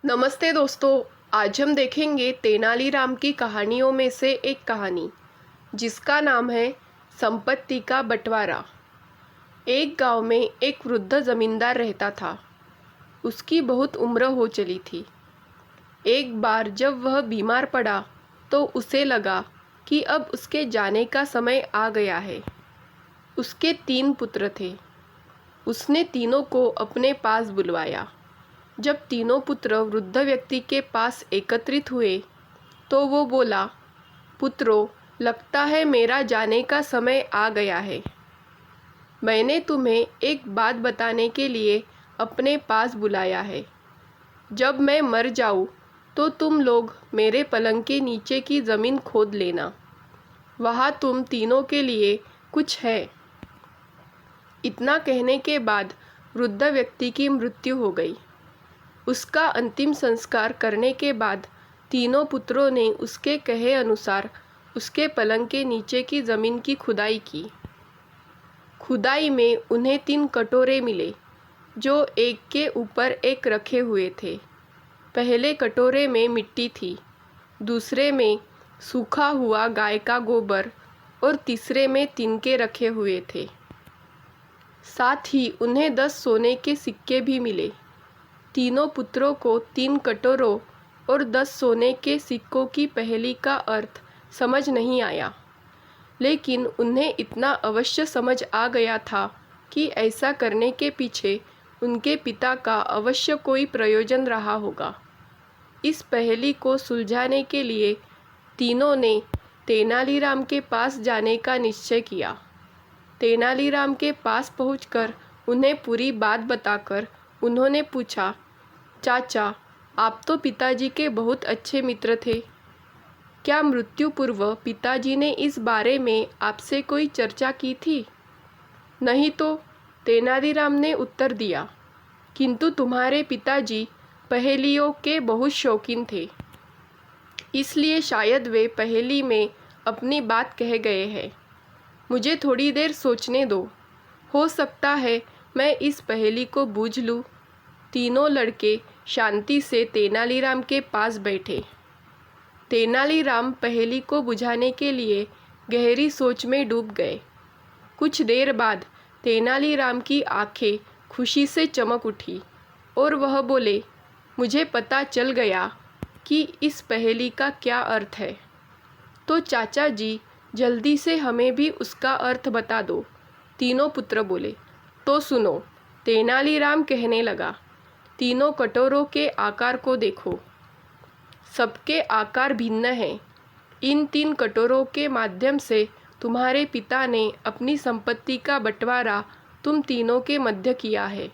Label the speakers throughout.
Speaker 1: नमस्ते दोस्तों। आज हम देखेंगे तेनालीराम की कहानियों में से एक कहानी जिसका नाम है संपत्ति का बंटवारा। एक गांव में एक वृद्ध जमींदार रहता था। उसकी बहुत उम्र हो चली थी। एक बार जब वह बीमार पड़ा तो उसे लगा कि अब उसके जाने का समय आ गया है। उसके 3 पुत्र थे। उसने तीनों को अपने पास बुलवाया। जब तीनों पुत्र वृद्ध व्यक्ति के पास एकत्रित हुए तो वो बोला, पुत्रों, लगता है मेरा जाने का समय आ गया है। मैंने तुम्हें एक बात बताने के लिए अपने पास बुलाया है। जब मैं मर जाऊं तो तुम लोग मेरे पलंग के नीचे की ज़मीन खोद लेना। वहाँ तुम तीनों के लिए कुछ है। इतना कहने के बाद वृद्ध व्यक्ति की मृत्यु हो गई। उसका अंतिम संस्कार करने के बाद तीनों पुत्रों ने उसके कहे अनुसार उसके पलंग के नीचे की ज़मीन की खुदाई की। खुदाई में उन्हें 3 कटोरे मिले जो एक के ऊपर एक रखे हुए थे। पहले कटोरे में मिट्टी थी, दूसरे में सूखा हुआ गाय का गोबर और तीसरे में तिनके रखे हुए थे। साथ ही उन्हें 10 सोने के सिक्के भी मिले। तीनों पुत्रों को 3 कटोरों और 10 सोने के सिक्कों की पहेली का अर्थ समझ नहीं आया, लेकिन उन्हें इतना अवश्य समझ आ गया था कि ऐसा करने के पीछे उनके पिता का अवश्य कोई प्रयोजन रहा होगा। इस पहेली को सुलझाने के लिए तीनों ने तेनालीराम के पास जाने का निश्चय किया। तेनालीराम के पास पहुंचकर उन्हें पूरी बात बताकर उन्होंने पूछा, चाचा, आप तो पिताजी के बहुत अच्छे मित्र थे। क्या मृत्यु पूर्व पिताजी ने इस बारे में आपसे कोई चर्चा की थी? नहीं तो, तेनालीराम ने उत्तर दिया, किंतु तुम्हारे पिताजी पहेलियों के बहुत शौकीन थे, इसलिए शायद वे पहेली में अपनी बात कह गए हैं। मुझे थोड़ी देर सोचने दो, हो सकता है मैं इस पहेली को बूझ लूँ। तीनों लड़के शांति से तेनालीराम के पास बैठे। तेनालीराम पहेली को बुझाने के लिए गहरी सोच में डूब गए। कुछ देर बाद तेनालीराम की आंखें खुशी से चमक उठी और वह बोले, मुझे पता चल गया कि इस पहेली का क्या अर्थ है। तो चाचा जी, जल्दी से हमें भी उसका अर्थ बता दो। तीनों पुत्र बोले। तो सुनो, तेनालीराम कहने लगा, तीनों कटोरों के आकार को देखो। सबके आकार भिन्न हैं। इन 3 कटोरों के माध्यम से तुम्हारे पिता ने अपनी संपत्ति का बंटवारा तुम तीनों के मध्य किया है।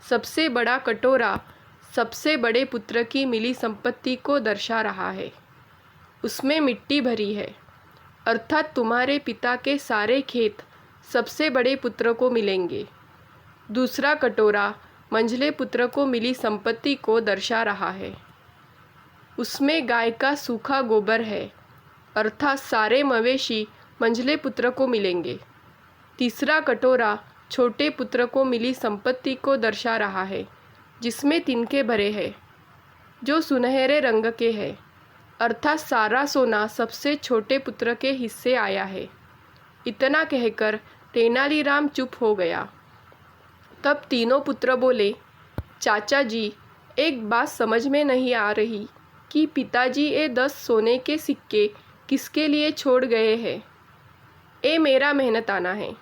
Speaker 1: सबसे बड़ा कटोरा सबसे बड़े पुत्र की मिली संपत्ति को दर्शा रहा है। उसमें मिट्टी भरी है, अर्थात तुम्हारे पिता के सारे खेत सबसे बड़े पुत्र को मिलेंगे। दूसरा कटोरा मंझले पुत्र को मिली संपत्ति को दर्शा रहा है। उसमें गाय का सूखा गोबर है, अर्थात सारे मवेशी मंझले पुत्र को मिलेंगे। तीसरा कटोरा छोटे पुत्र को मिली संपत्ति को दर्शा रहा है, जिसमें तिनके भरे हैं, जो सुनहरे रंग के हैं, अर्थात सारा सोना सबसे छोटे पुत्र के हिस्से आया है। इतना कहकर तेनालीराम चुप हो गया। तब तीनों पुत्र बोले, चाचा जी, एक बात समझ में नहीं आ रही कि पिताजी ये 10 सोने के सिक्के किसके लिए छोड़ गए हैं। ये मेरा मेहनताना है।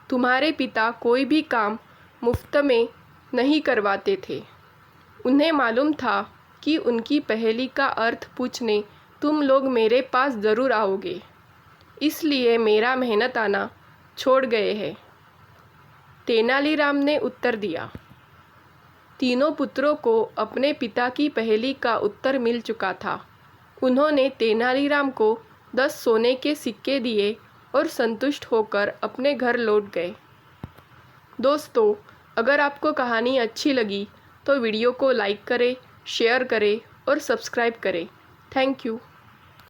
Speaker 1: तुम्हारे पिता कोई भी काम मुफ्त में नहीं करवाते थे। उन्हें मालूम था कि उनकी पहेली का अर्थ पूछने तुम लोग मेरे पास ज़रूर आओगे, इसलिए मेरा मेहनताना छोड़ गए हैं। तेनालीराम ने उत्तर दिया। तीनों पुत्रों को अपने पिता की पहेली का उत्तर मिल चुका था। उन्होंने तेनालीराम को 10 सोने के सिक्के दिए और संतुष्ट होकर अपने घर लौट गए। दोस्तों, अगर आपको कहानी अच्छी लगी तो वीडियो को लाइक करें, शेयर करें और सब्सक्राइब करें। Thank you.